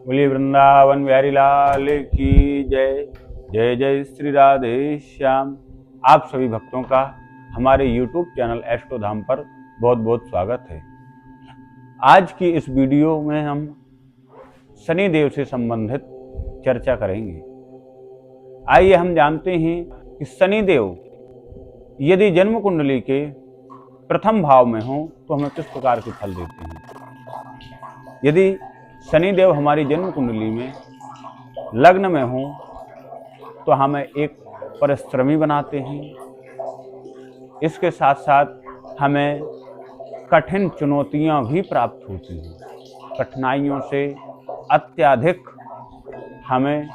बोलिए वृंदावन बिहारी लाल की जय। जय जय श्री राधे श्याम। आप सभी भक्तों का हमारे YouTube चैनल एस्ट्रो धाम पर बहुत बहुत स्वागत है। आज की इस वीडियो में हम शनिदेव से संबंधित चर्चा करेंगे। आइए हम जानते हैं कि शनिदेव यदि जन्म कुंडली के प्रथम भाव में हो तो हमें किस प्रकार के फल देते हैं। यदि शनिदेव हमारी जन्म कुंडली में लग्न में हो तो हमें एक परिश्रमी बनाते हैं। इसके साथ साथ हमें कठिन चुनौतियां भी प्राप्त होती हैं। कठिनाइयों से अत्यधिक हमें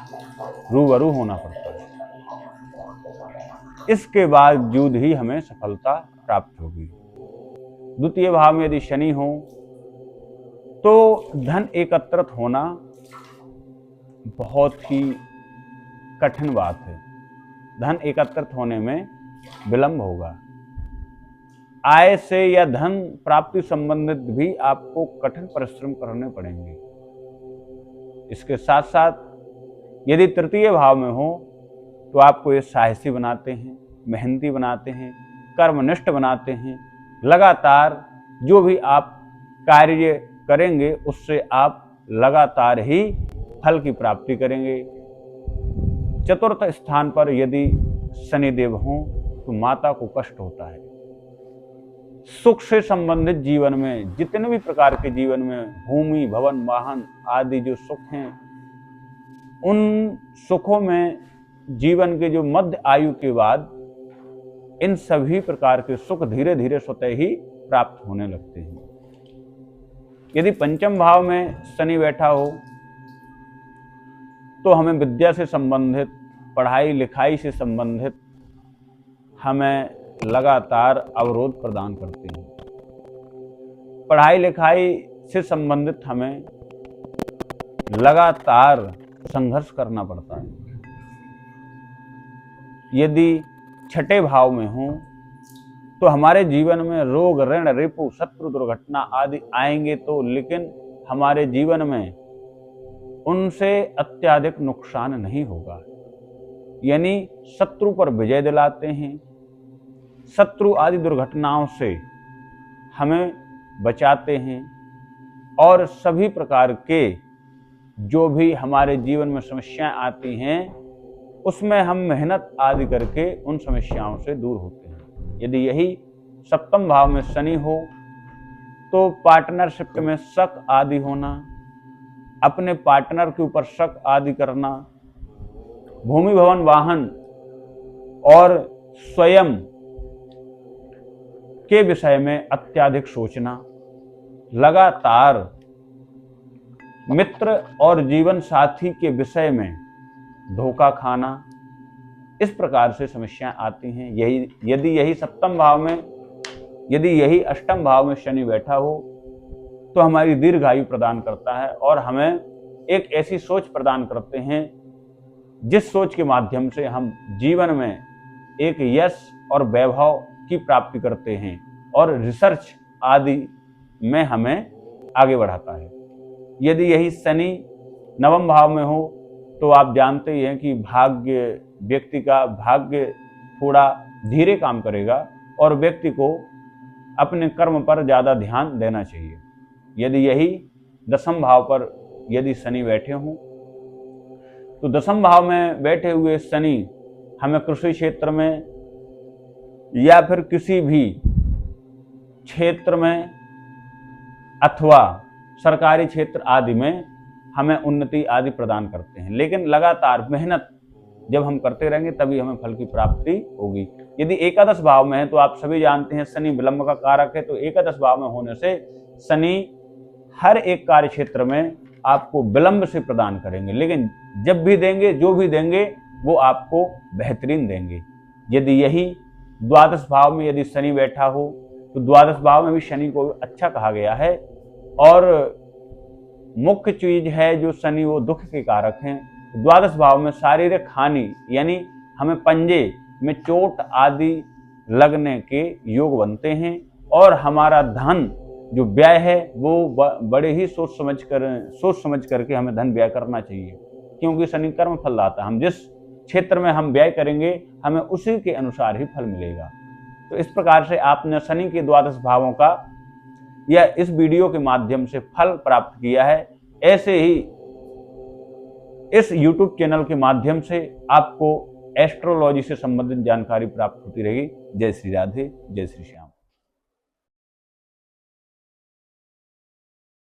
रूबरू होना पड़ता है। इसके बावजूद ही हमें सफलता प्राप्त होगी। द्वितीय भाव में यदि शनि हो तो धन एकत्रित होना बहुत ही कठिन बात है। धन एकत्रित होने में विलंब होगा। आय से या धन प्राप्ति संबंधित भी आपको कठिन परिश्रम करने पड़ेंगे। इसके साथ साथ यदि तृतीय भाव में हो तो आपको ये साहसी बनाते हैं, मेहनती बनाते हैं, कर्मनिष्ठ बनाते हैं। लगातार जो भी आप कार्य करेंगे उससे आप लगातार ही फल की प्राप्ति करेंगे। चतुर्थ स्थान पर यदि शनिदेव हों तो माता को कष्ट होता है। सुख से संबंधित जीवन में जितने भी प्रकार के जीवन में भूमि, भवन, वाहन आदि जो सुख हैं, उन सुखों में जीवन के जो मध्य आयु के बाद इन सभी प्रकार के सुख धीरे धीरे स्वतः ही प्राप्त होने लगते हैं। यदि पंचम भाव में शनि बैठा हो तो हमें विद्या से संबंधित, पढ़ाई लिखाई से संबंधित हमें लगातार अवरोध प्रदान करते हैं। पढ़ाई लिखाई से संबंधित हमें लगातार संघर्ष करना पड़ता है। यदि छठे भाव में हो तो हमारे जीवन में रोग, ऋण, रिपु, शत्रु, दुर्घटना आदि आएंगे तो, लेकिन हमारे जीवन में उनसे अत्यधिक नुकसान नहीं होगा। यानी शत्रु पर विजय दिलाते हैं। शत्रु आदि दुर्घटनाओं से हमें बचाते हैं और सभी प्रकार के जो भी हमारे जीवन में समस्याएं आती हैं उसमें हम मेहनत आदि करके उन समस्याओं से दूर होते हैं। यदि यही सप्तम भाव में शनि हो तो पार्टनरशिप में शक आदि होना, अपने पार्टनर के ऊपर शक आदि करना, भूमि, भवन, वाहन और स्वयं के विषय में अत्यधिक सोचना, लगातार मित्र और जीवन साथी के विषय में धोखा खाना, इस प्रकार से समस्याएं आती हैं। यदि यही सप्तम भाव में, यदि यही अष्टम भाव में शनि बैठा हो तो हमारी दीर्घायु प्रदान करता है और हमें एक ऐसी सोच प्रदान करते हैं जिस सोच के माध्यम से हम जीवन में एक यश और वैभव की प्राप्ति करते हैं और रिसर्च आदि में हमें आगे बढ़ाता है। यदि यही शनि नवम भाव में हो तो आप जानते ही हैं कि व्यक्ति का भाग्य थोड़ा धीरे काम करेगा और व्यक्ति को अपने कर्म पर ज़्यादा ध्यान देना चाहिए। यदि यही दसम भाव पर यदि शनि बैठे हों तो दसम भाव में बैठे हुए शनि हमें कृषि क्षेत्र में या फिर किसी भी क्षेत्र में अथवा सरकारी क्षेत्र आदि में हमें उन्नति आदि प्रदान करते हैं। लेकिन लगातार मेहनत जब हम करते रहेंगे तभी हमें फल की प्राप्ति होगी। यदि एकादश भाव में है तो आप सभी जानते हैं शनि विलंब का कारक है, तो एकादश भाव में होने से शनि हर एक कार्य क्षेत्र में आपको विलंब से प्रदान करेंगे, लेकिन जब भी देंगे, जो भी देंगे वो आपको बेहतरीन देंगे। यदि यही द्वादश भाव में यदि शनि बैठा हो तो द्वादश भाव में भी शनि को अच्छा कहा गया है और मुख्य चीज है जो शनि वो दुख के कारक हैं। द्वादश भाव में शारीरिक हानि यानी हमें पंजे में चोट आदि लगने के योग बनते हैं और हमारा धन जो व्यय है वो बड़े ही सोच समझ करके हमें धन व्यय करना चाहिए, क्योंकि शनि कर्म फल लाता है। हम जिस क्षेत्र में हम व्यय करेंगे हमें उसी के अनुसार ही फल मिलेगा। तो इस प्रकार से आपने शनि के द्वादश भावों का या इस वीडियो के माध्यम से फल प्राप्त किया है। ऐसे ही इस YouTube चैनल के माध्यम से आपको एस्ट्रोलॉजी से संबंधित जानकारी प्राप्त होती रहेगी। जय श्री राधे, जय श्री श्याम।